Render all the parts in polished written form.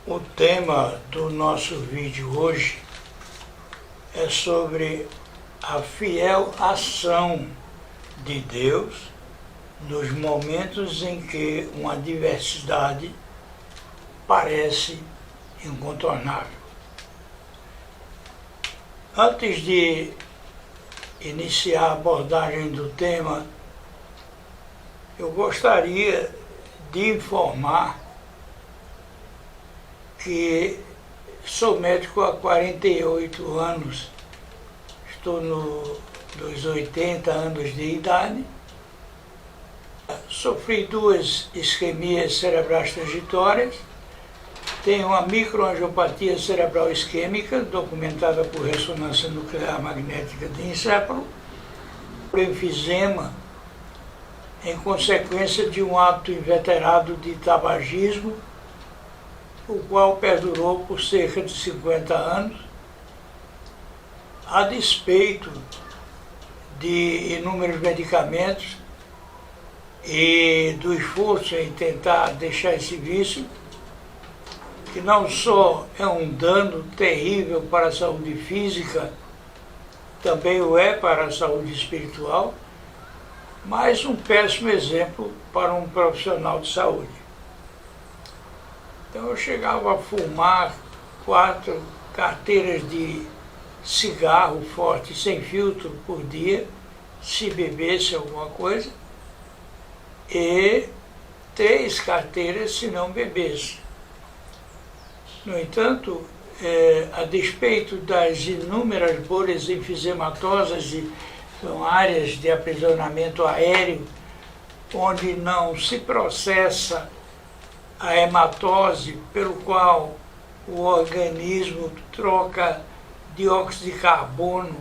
O tema do nosso vídeo hoje é sobre a fiel ação de Deus nos momentos em que uma adversidade parece incontornável. Antes de iniciar a abordagem do tema, eu gostaria de informar que sou médico há 48 anos, estou nos 80 anos de idade, sofri 2 isquemias cerebrais transitórias, tenho uma microangiopatia cerebral isquêmica, documentada por ressonância nuclear magnética de encéfalo, enfisema, em consequência de um hábito inveterado de tabagismo, o qual perdurou por cerca de 50 anos, a despeito de inúmeros medicamentos e do esforço em tentar deixar esse vício, que não só é um dano terrível para a saúde física, também o é para a saúde espiritual, mas um péssimo exemplo para um profissional de saúde. Então eu chegava a fumar 4 carteiras de cigarro forte sem filtro por dia, se bebesse alguma coisa, e 3 carteiras se não bebesse. No entanto, a despeito das inúmeras bolhas enfisematosas, são áreas de aprisionamento aéreo, onde não se processa a hematose, pelo qual o organismo troca dióxido de carbono,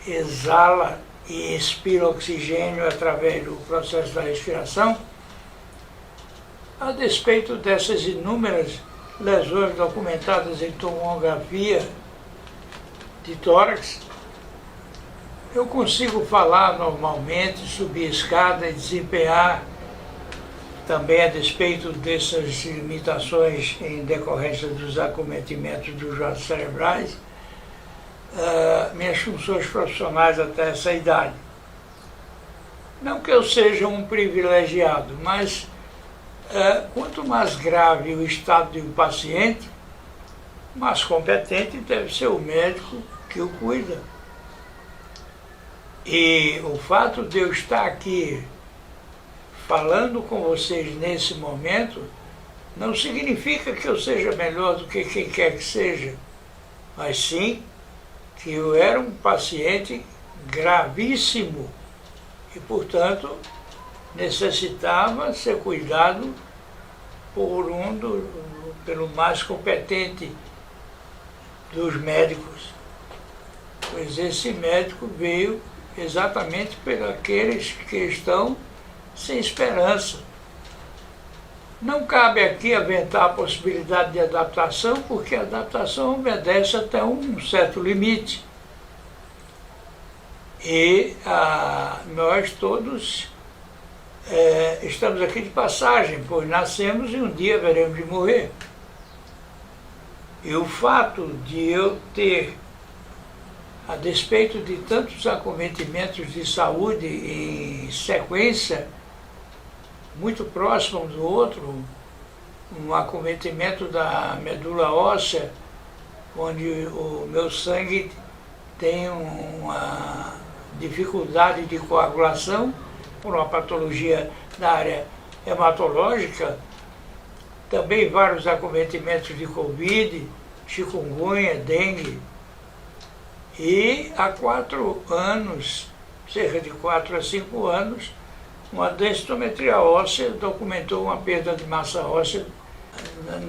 exala e expira oxigênio através do processo da respiração. A despeito dessas inúmeras lesões documentadas em tomografia de tórax, eu consigo falar normalmente, subir escada e desempenhar, também a despeito dessas limitações em decorrência dos acometimentos dos vasos cerebrais, minhas funções profissionais até essa idade. Não que eu seja um privilegiado, mas quanto mais grave o estado de um paciente, mais competente deve ser o médico que o cuida. E o fato de eu estar aqui falando com vocês nesse momento, não significa que eu seja melhor do que quem quer que seja, mas sim que eu era um paciente gravíssimo e, portanto, necessitava ser cuidado pelo mais competente dos médicos, pois esse médico veio exatamente por aqueles que estão sem esperança. Não cabe aqui aventar a possibilidade de adaptação, porque a adaptação obedece até um certo limite. E nós todos estamos aqui de passagem, pois nascemos e um dia veremos de morrer. E o fato de eu ter, a despeito de tantos acometimentos de saúde em sequência, muito próximo um do outro, um acometimento da medula óssea, onde o meu sangue tem uma dificuldade de coagulação, por uma patologia da área hematológica, também vários acometimentos de Covid, chikungunya, dengue. E há 4 anos, cerca de 4 a 5 anos, uma densitometria óssea documentou uma perda de massa óssea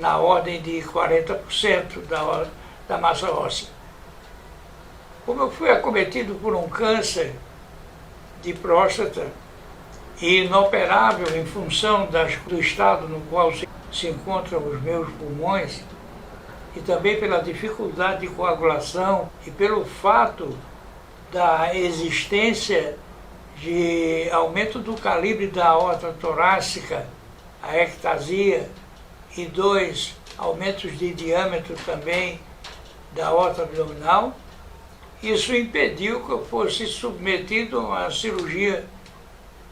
na ordem de 40% da massa óssea. Como eu fui acometido por um câncer de próstata e inoperável em função do estado no qual se encontram os meus pulmões, e também pela dificuldade de coagulação e pelo fato da existência de aumento do calibre da aorta torácica, a ectasia, e 2, aumentos de diâmetro também da aorta abdominal. Isso impediu que eu fosse submetido a uma cirurgia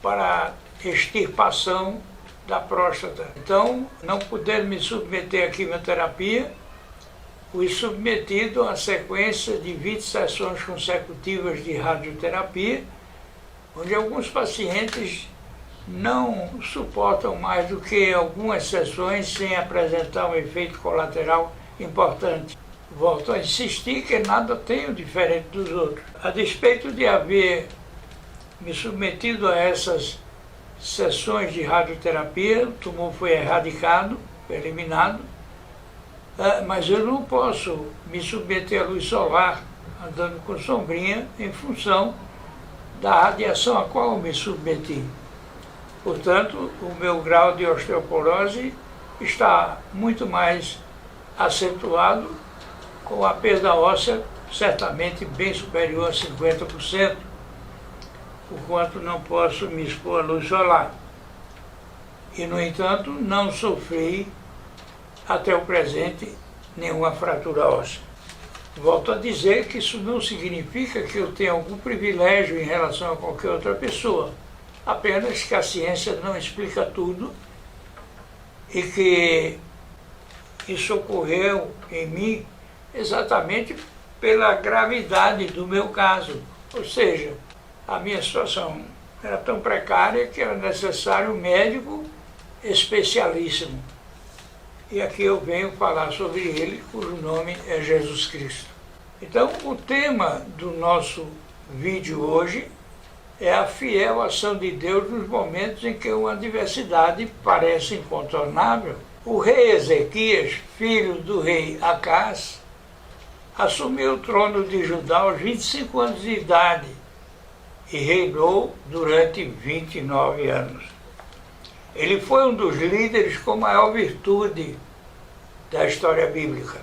para extirpação da próstata. Então, não podendo me submeter à quimioterapia, fui submetido a uma sequência de 20 sessões consecutivas de radioterapia, onde alguns pacientes não suportam mais do que algumas sessões sem apresentar um efeito colateral importante. Volto a insistir que nada tenho diferente dos outros. A despeito de haver me submetido a essas sessões de radioterapia, o tumor foi erradicado, eliminado, mas eu não posso me submeter à luz solar andando com sombrinha em função da radiação a qual eu me submeti. Portanto, o meu grau de osteoporose está muito mais acentuado, com a perda óssea certamente bem superior a 50%, por quanto não posso me expor à luz solar. E, no entanto, não sofri, até o presente, nenhuma fratura óssea. Volto a dizer que isso não significa que eu tenha algum privilégio em relação a qualquer outra pessoa, apenas que a ciência não explica tudo e que isso ocorreu em mim exatamente pela gravidade do meu caso. Ou seja, a minha situação era tão precária que era necessário um médico especialíssimo. E aqui eu venho falar sobre ele, cujo nome é Jesus Cristo. Então, o tema do nosso vídeo hoje é a fiel ação de Deus nos momentos em que uma adversidade parece incontornável. O rei Ezequias, filho do rei Acás, assumiu o trono de Judá aos 25 anos de idade e reinou durante 29 anos. Ele foi um dos líderes com maior virtude da história bíblica.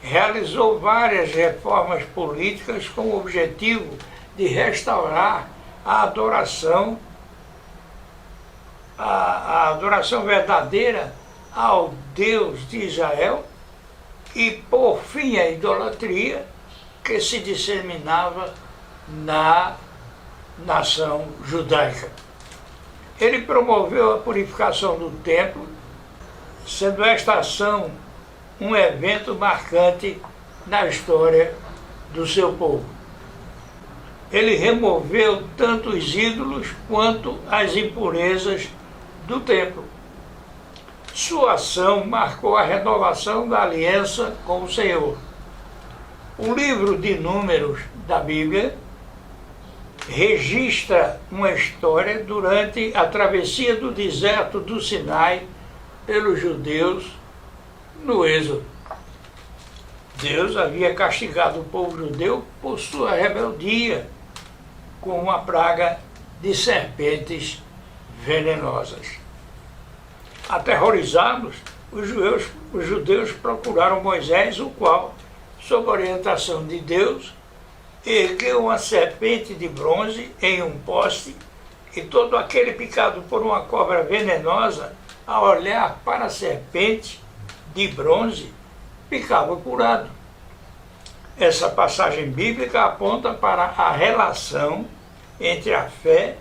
Realizou várias reformas políticas com o objetivo de restaurar a adoração verdadeira ao Deus de Israel e por fim a idolatria que se disseminava na nação judaica. Ele promoveu a purificação do templo, sendo esta ação um evento marcante na história do seu povo. Ele removeu tanto os ídolos quanto as impurezas do templo. Sua ação marcou a renovação da aliança com o Senhor. O livro de Números da Bíblia registra uma história durante a travessia do deserto do Sinai pelos judeus no Êxodo. Deus havia castigado o povo judeu por sua rebeldia com uma praga de serpentes venenosas. Aterrorizados, os judeus procuraram Moisés, o qual, sob orientação de Deus, ergueu uma serpente de bronze em um poste, e todo aquele picado por uma cobra venenosa, ao olhar para a serpente de bronze, ficava curado. Essa passagem bíblica aponta para a relação entre a fé,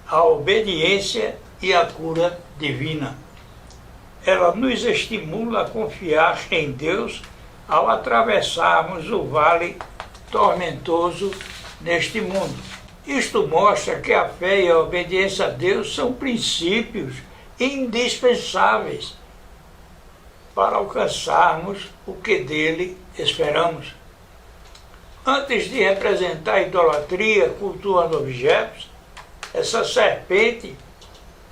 a obediência e a cura divina. Ela nos estimula a confiar em Deus ao atravessarmos o vale tormentoso neste mundo. Isto mostra que a fé e a obediência a Deus são princípios indispensáveis para alcançarmos o que dele esperamos. Antes de representar a idolatria cultuando objetos, essa serpente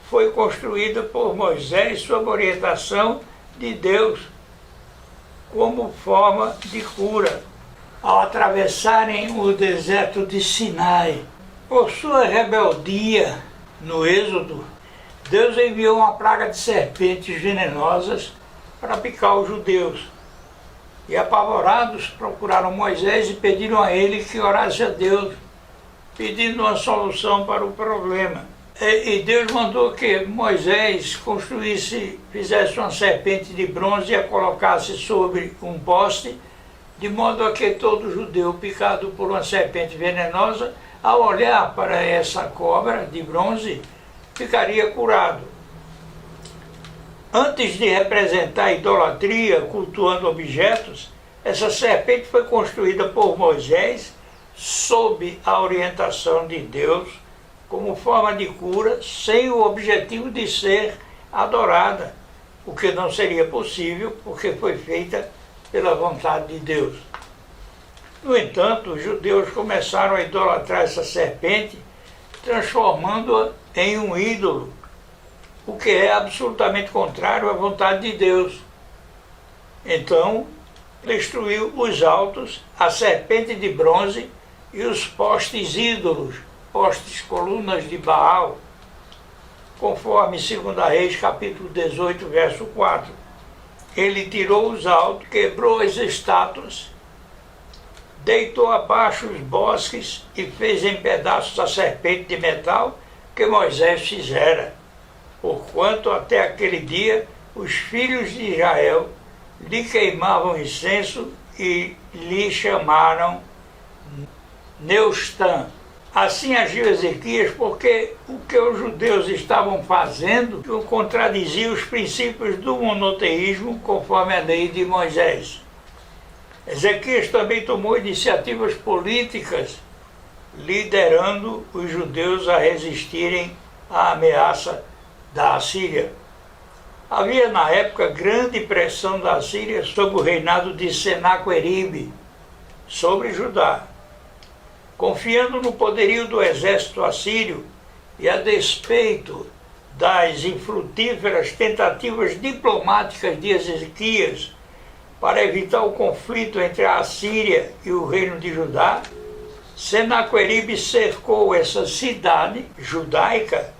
foi construída por Moisés sob orientação de Deus como forma de cura. Ao atravessarem o deserto de Sinai, por sua rebeldia no Êxodo, Deus enviou uma praga de serpentes venenosas para picar os judeus. E apavorados, procuraram Moisés e pediram a ele que orasse a Deus, pedindo uma solução para o problema. E Deus mandou que Moisés fizesse uma serpente de bronze e a colocasse sobre um poste, de modo a que todo judeu picado por uma serpente venenosa, ao olhar para essa cobra de bronze, ficaria curado. Antes de representar a idolatria, cultuando objetos, essa serpente foi construída por Moisés sob a orientação de Deus, como forma de cura, sem o objetivo de ser adorada, o que não seria possível, porque foi feita pela vontade de Deus. No entanto, os judeus começaram a idolatrar essa serpente, transformando-a em um ídolo, o que é absolutamente contrário à vontade de Deus. Então, destruiu os altos, a serpente de bronze e os postes ídolos, postes colunas de Baal, conforme 2 Reis, capítulo 18, verso 4. Ele tirou os altos, quebrou as estátuas, deitou abaixo os bosques e fez em pedaços a serpente de metal que Moisés fizera, porquanto até aquele dia os filhos de Israel lhe queimavam incenso e lhe chamaram Neustã. Assim agiu Ezequias porque o que os judeus estavam fazendo contradizia os princípios do monoteísmo conforme a lei de Moisés. Ezequias também tomou iniciativas políticas, liderando os judeus a resistirem à ameaça da Assíria. Havia na época grande pressão da Assíria sob o reinado de Senaqueribe sobre Judá. Confiando no poderio do exército assírio e a despeito das infrutíferas tentativas diplomáticas de Ezequias para evitar o conflito entre a Assíria e o reino de Judá, Senaqueribe cercou essa cidade judaica,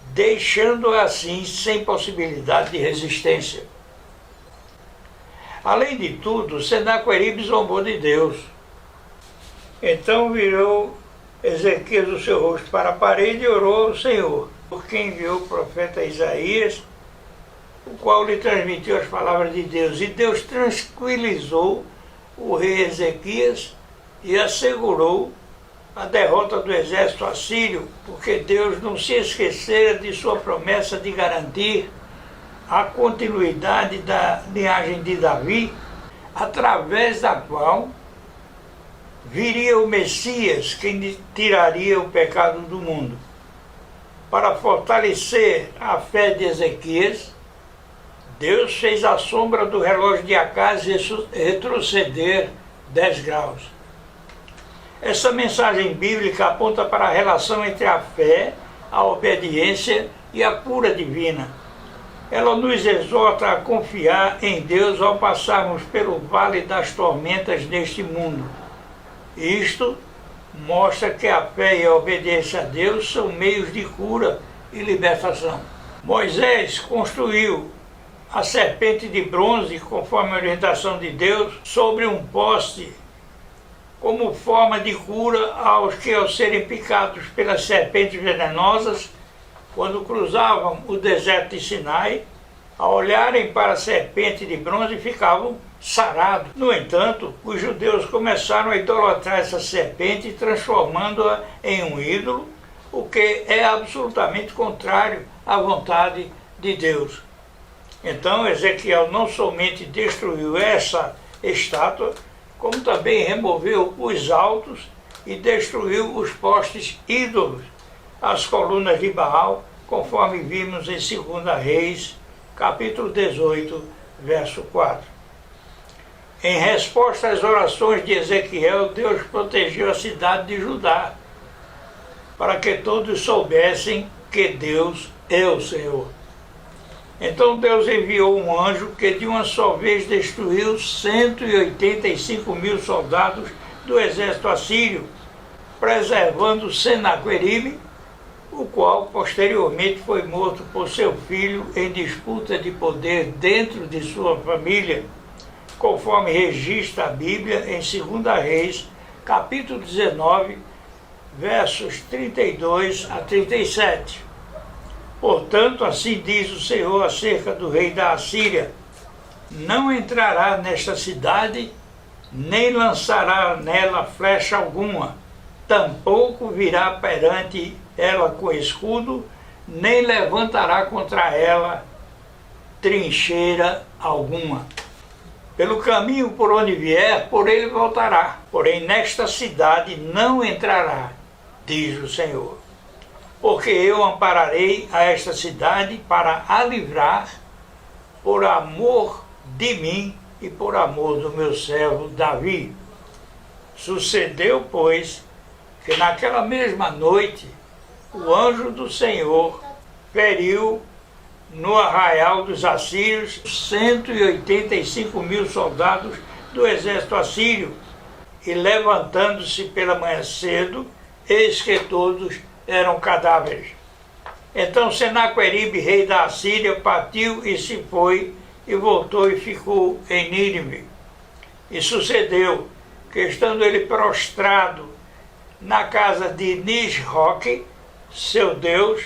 deixando-a assim sem possibilidade de resistência. Além de tudo, Senaqueribe zombou de Deus. Então virou Ezequias o seu rosto para a parede e orou ao Senhor, por quem enviou o profeta Isaías, o qual lhe transmitiu as palavras de Deus. E Deus tranquilizou o rei Ezequias e assegurou a derrota do exército assírio, porque Deus não se esquecera de sua promessa de garantir a continuidade da linhagem de Davi, através da qual viria o Messias, quem tiraria o pecado do mundo. Para fortalecer a fé de Ezequias, Deus fez a sombra do relógio de Acaz retroceder 10 graus. Essa mensagem bíblica aponta para a relação entre a fé, a obediência e a cura divina. Ela nos exorta a confiar em Deus ao passarmos pelo vale das tormentas deste mundo. Isto mostra que a fé e a obediência a Deus são meios de cura e libertação. Moisés construiu a serpente de bronze, conforme a orientação de Deus, sobre um poste, como forma de cura aos que, ao serem picados pelas serpentes venenosas, quando cruzavam o deserto de Sinai, ao olharem para a serpente de bronze, ficavam sarados. No entanto, os judeus começaram a idolatrar essa serpente, transformando-a em um ídolo, o que é absolutamente contrário à vontade de Deus. Então Ezequiel não somente destruiu essa estátua, como também removeu os altos e destruiu os postes ídolos, as colunas de Baal, conforme vimos em 2 Reis, capítulo 18, verso 4. Em resposta às orações de Ezequiel, Deus protegeu a cidade de Judá, para que todos soubessem que Deus é o Senhor. Então Deus enviou um anjo que de uma só vez destruiu 185.000 soldados do exército assírio, preservando Senaqueribe, o qual posteriormente foi morto por seu filho em disputa de poder dentro de sua família, conforme registra a Bíblia em 2 Reis, capítulo 19, versos 32 a 37. Portanto, assim diz o Senhor acerca do rei da Assíria: não entrará nesta cidade, nem lançará nela flecha alguma, tampouco virá perante ela com escudo, nem levantará contra ela trincheira alguma. Pelo caminho por onde vier, por ele voltará, porém nesta cidade não entrará, diz o Senhor. Porque eu ampararei a esta cidade para a livrar, por amor de mim e por amor do meu servo Davi. Sucedeu, pois, que naquela mesma noite o anjo do Senhor feriu no arraial dos assírios 185.000 soldados do exército assírio, e levantando-se pela manhã cedo, eis que todos eram cadáveres. Então Senaqueribe, rei da Assíria, partiu e se foi, e voltou e ficou em Nínive. E sucedeu que, estando ele prostrado na casa de Nisroque, seu Deus,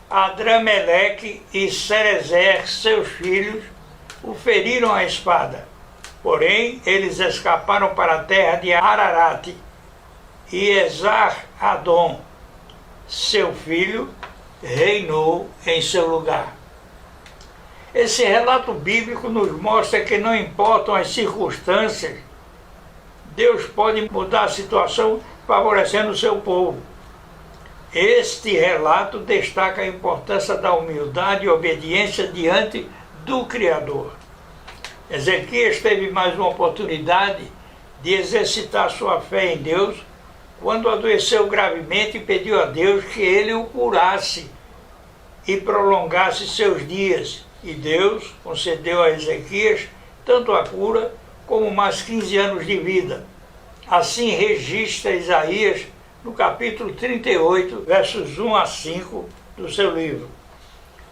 Adrameleque e Cerezer, seus filhos, o feriram à espada. Porém, eles escaparam para a terra de Ararate, e Esar-Adom, seu filho, reinou em seu lugar. Esse relato bíblico nos mostra que não importam as circunstâncias, Deus pode mudar a situação favorecendo o seu povo. Este relato destaca a importância da humildade e obediência diante do Criador. Ezequias teve mais uma oportunidade de exercitar sua fé em Deus quando adoeceu gravemente e pediu a Deus que ele o curasse e prolongasse seus dias. E Deus concedeu a Ezequias tanto a cura como mais 15 anos de vida. Assim registra Isaías no capítulo 38, versos 1 a 5 do seu livro.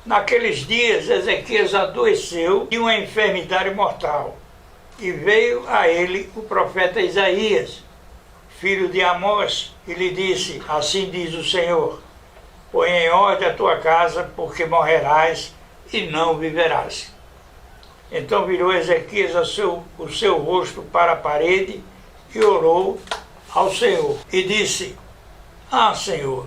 Naqueles dias, Ezequias adoeceu de uma enfermidade mortal, e veio a ele o profeta Isaías, filho de Amós, e lhe disse: assim diz o Senhor, põe em ordem a tua casa, porque morrerás e não viverás. Então virou Ezequias o seu rosto para a parede e orou ao Senhor, e disse: ah, Senhor,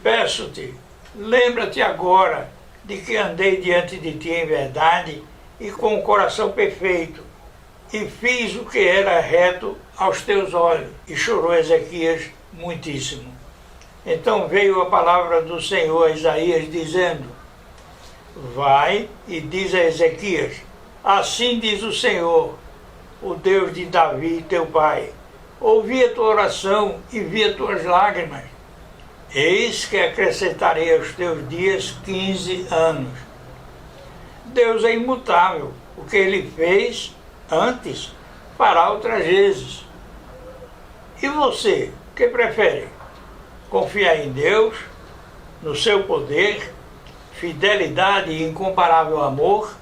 peço-te, lembra-te agora de que andei diante de ti em verdade e com o coração perfeito, e fiz o que era reto aos teus olhos. E chorou Ezequias muitíssimo. Então veio a palavra do Senhor a Isaías, dizendo: vai e diz a Ezequias: assim diz o Senhor, o Deus de Davi, teu pai, ouvi a tua oração e vi as tuas lágrimas. Eis que acrescentarei aos teus dias 15 anos. Deus é imutável. O que ele fez antes, fará outras vezes. E você, que prefere? Confiar em Deus, no seu poder, fidelidade e incomparável amor,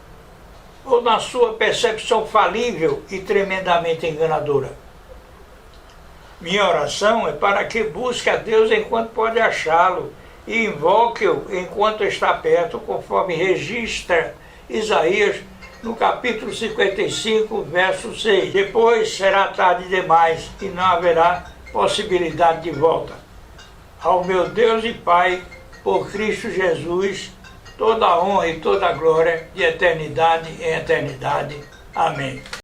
ou na sua percepção falível e tremendamente enganadora? Minha oração é para que busque a Deus enquanto pode achá-lo e invoque-o enquanto está perto, conforme registra Isaías no capítulo 55, verso 6. Depois será tarde demais e não haverá possibilidade de volta. Ao meu Deus e Pai, por Cristo Jesus, toda a honra e toda a glória de eternidade em eternidade. Amém.